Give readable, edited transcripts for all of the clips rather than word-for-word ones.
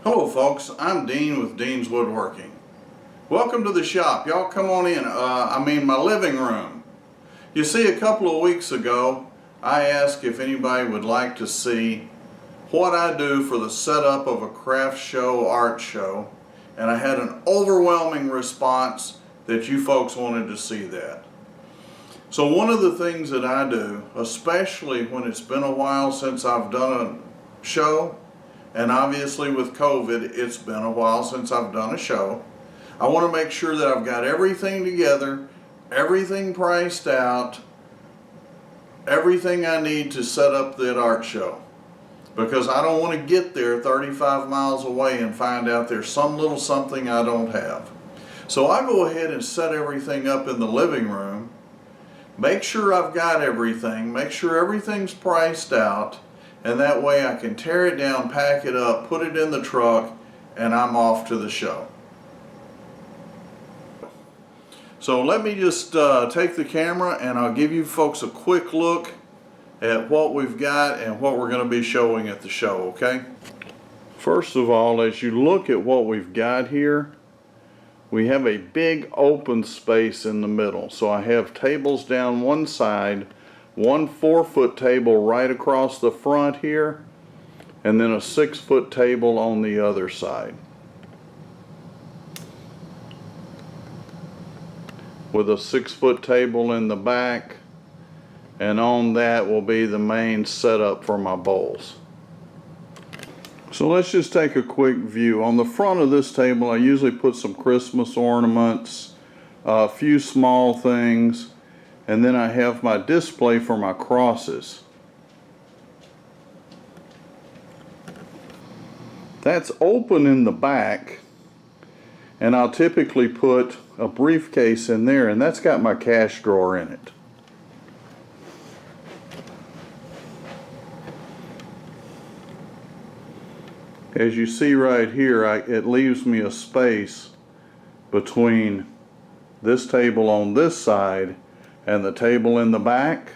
Hello folks, I'm Dean with Dean's Woodworking. Welcome to the shop. Y'all come on in, my living room. You see, a couple of weeks ago I asked if anybody would like to see what I do for the setup of a craft show, art show, and I had an overwhelming response that you folks wanted to see that. So one of the things that I do, especially when it's been a while since I've done a show, and obviously with COVID, it's been a while since I've done a show. I want to make sure that I've got everything together, everything priced out, everything I need to set up that art show. Because I don't want to get there 35 miles away and find out there's some little something I don't have. So I go ahead and set everything up in the living room, make sure I've got everything, make sure everything's priced out, and that way I can tear it down, pack it up, put it in the truck, and I'm off to the show. So let me just take the camera and I'll give you folks a quick look at what we've got and what we're going to be showing at the show, okay? First of all, as you look at what we've got here, we have a big open space in the middle. So I have tables down one side, one 4-foot table right across the front here, and then a 6-foot table on the other side, with a 6-foot table in the back, and on that will be the main setup for my bowls. So let's just take a quick view. On the front of this table I usually put some Christmas ornaments, a few small things, and then I have my display for my crosses. That's open in the back, and I'll typically put a briefcase in there, and that's got my cash drawer in it. As you see right here, it leaves me a space between this table on this side and the table in the back,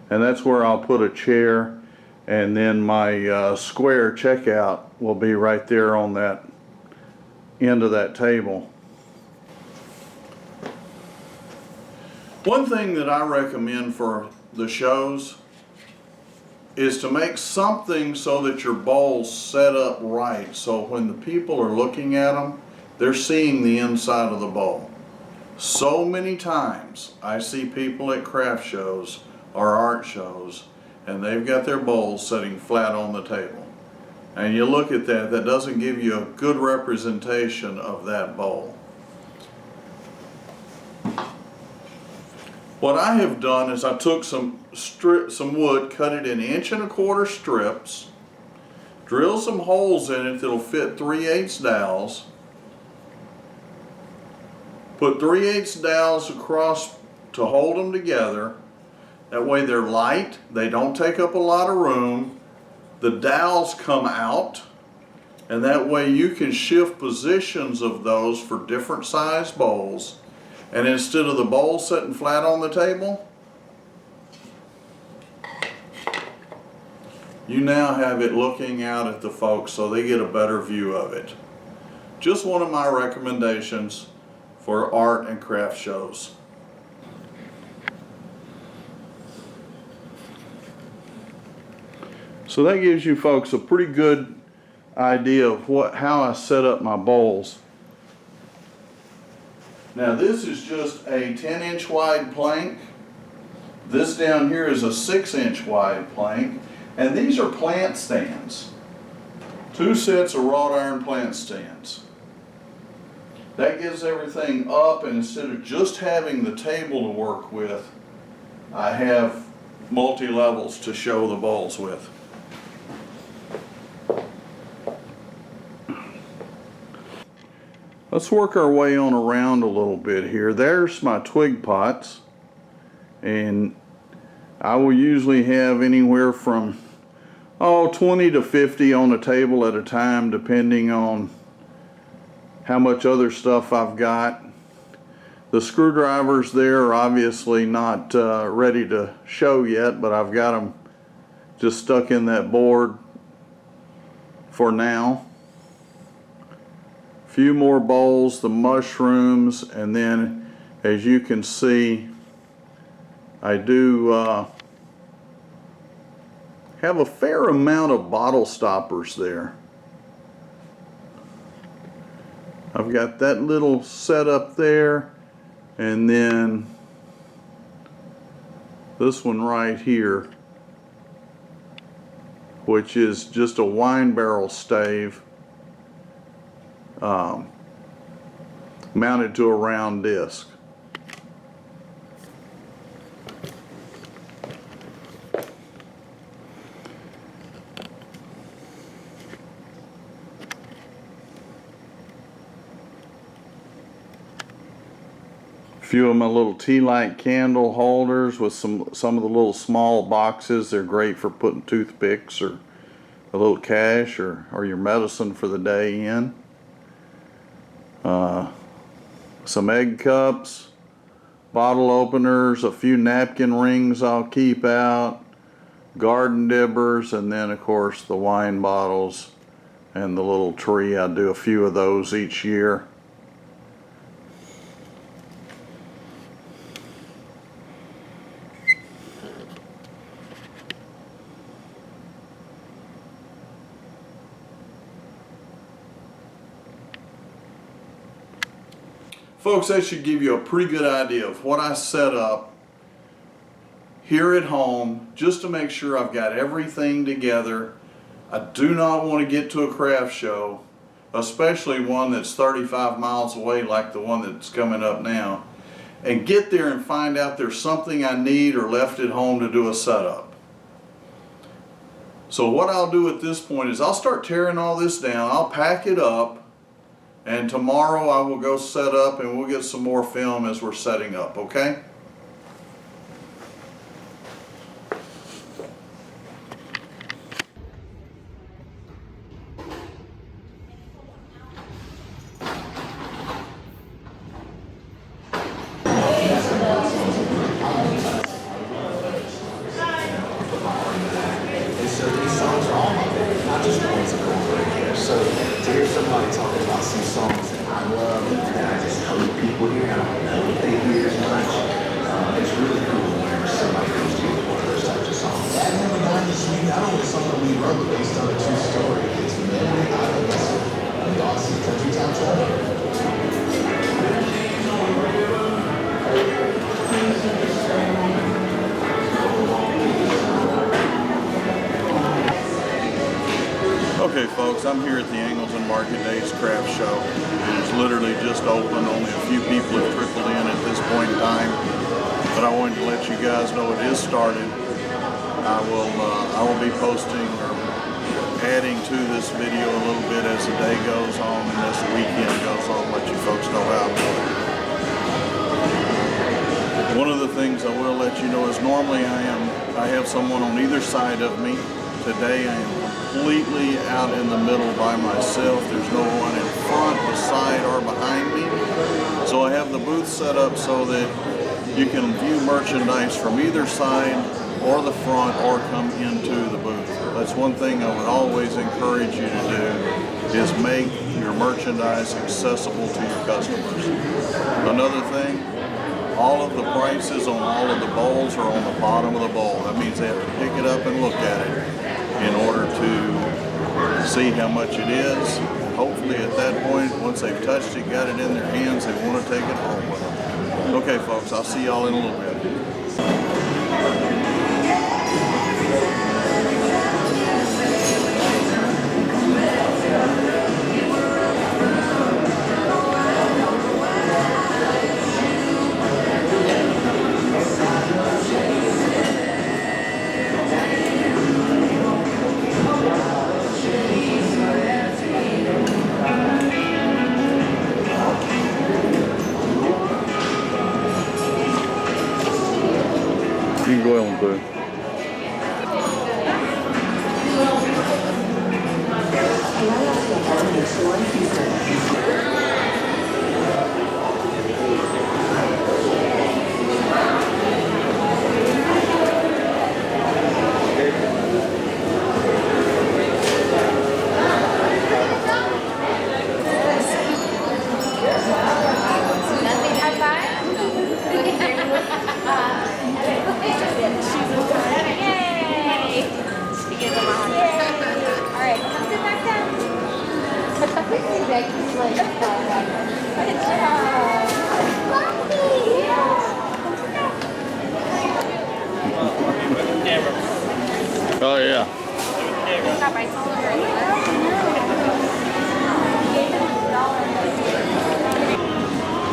and that's where I'll put a chair, and then my square checkout will be right there on that end of that table. One thing that I recommend for the shows is to make something so that your bowls set up right, so when the people are looking at them, they're seeing the inside of the bowl. So many times I see people at craft shows or art shows and they've got their bowls sitting flat on the table. And you look at that, that doesn't give you a good representation of that bowl. What I have done is I took some wood, cut it in 1 1/4 inch strips, drill some holes in it that'll fit 3/8 dowels, put 3/8 dowels across to hold them together. That way they're light, they don't take up a lot of room, the dowels come out, and that way you can shift positions of those for different size bowls. And instead of the bowl sitting flat on the table, you now have it looking out at the folks so they get a better view of it. Just one of my recommendations for art and craft shows. So that gives you folks a pretty good idea of how I set up my bowls. Now this is just a 10-inch wide plank. This down here is a 6-inch wide plank, and these are plant stands. 2 sets of wrought iron plant stands. That gives everything up, and instead of just having the table to work with, I have multi-levels to show the bowls with. Let's work our way on around a little bit here. There's my twig pots, and I will usually have anywhere from 20 to 50 on a table at a time, depending on how much other stuff I've got. The screwdrivers there are obviously not ready to show yet, but I've got them just stuck in that board for now. few more bowls, the mushrooms, and then as you can see, I do have a fair amount of bottle stoppers there. I've got that little setup there, and then this one right here, which is just a wine barrel stave mounted to a round disc. A few of my little tea light candle holders with some of the little small boxes. They're great for putting toothpicks or a little cash or your medicine for the day in. Some egg cups, bottle openers, a few napkin rings I'll keep out, garden dibbers, and then of course the wine bottles and the little tree. I do a few of those each year. Folks, that should give you a pretty good idea of what I set up here at home just to make sure I've got everything together. I do not want to get to a craft show, especially one that's 35 miles away like the one that's coming up now, and get there and find out there's something I need or left at home to do a setup. So what I'll do at this point is I'll start tearing all this down, I'll pack it up, and tomorrow I will go set up and we'll get some more film as we're setting up, okay? Okay folks, I'm here at the Angleton Market Days Craft Show. It is literally just open. Only a few people have trickled in at this point in time. But I wanted to let you guys know it is started. I will be posting or adding to this video a little bit as the day goes on and as the weekend goes on, let you folks know how I'm doing. One of the things I will let you know is normally I have someone on either side of me. Today I am completely out in the middle by myself. There's no one in front, beside, or behind me. So I have the booth set up so that you can view merchandise from either side or the front or come into the booth. That's one thing I would always encourage you to do, is make your merchandise accessible to your customers. Another thing, all of the prices on all of the bowls are on the bottom of the bowl. That means they have to pick it up and look at it in order to see how much it is. Hopefully at that point, once they've touched it, got it in their hands, they want to take it home with them. Okay folks, I'll see y'all in a little bit. Oh yeah.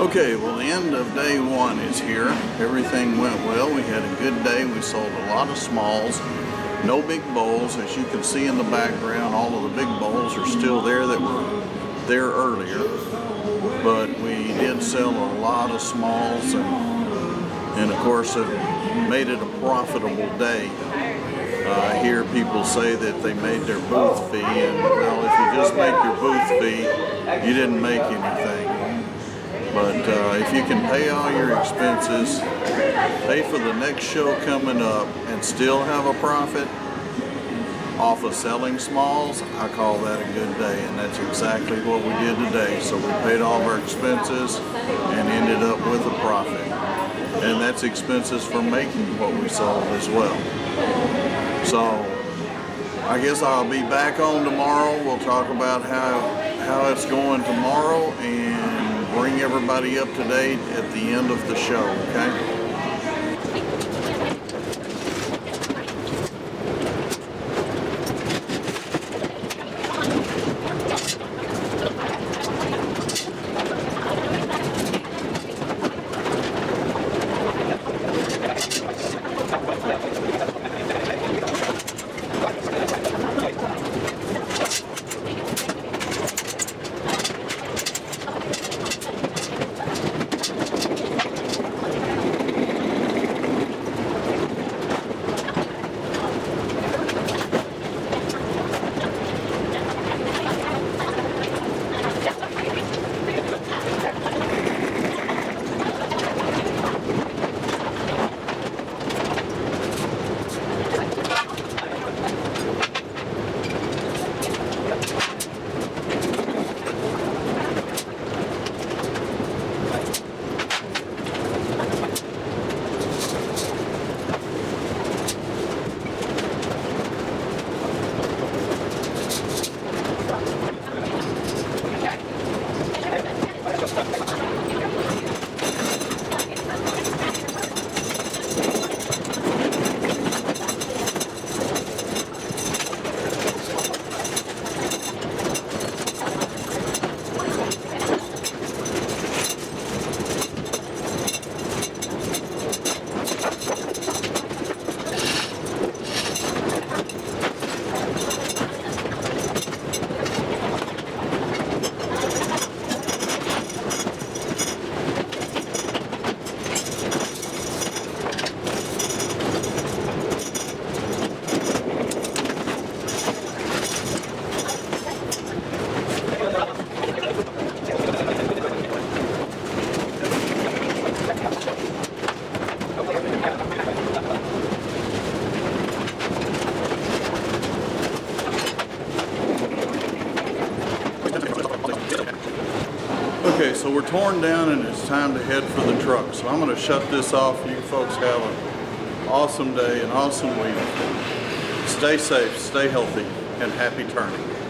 Okay, well the end of day one is here. Everything went well. We had a good day. We sold a lot of smalls. No big bowls. As you can see in the background, all of the big bowls are still there that were there earlier. But we did sell a lot of smalls, and of course it made it a profitable day. I hear people say that they made their booth fee, and well, if you just make your booth fee, you didn't make anything. But if you can pay all your expenses, pay for the next show coming up, and still have a profit off of selling smalls, I call that a good day, and that's exactly what we did today. So we paid all of our expenses and ended up with a profit. And that's expenses for making what we sold as well. So I guess I'll be back on tomorrow. We'll talk about how it's going tomorrow and bring everybody up to date at the end of the show, okay? Okay, so we're torn down and it's time to head for the truck. So I'm going to shut this off. You folks have an awesome day, an awesome week. Stay safe, stay healthy, and happy turning.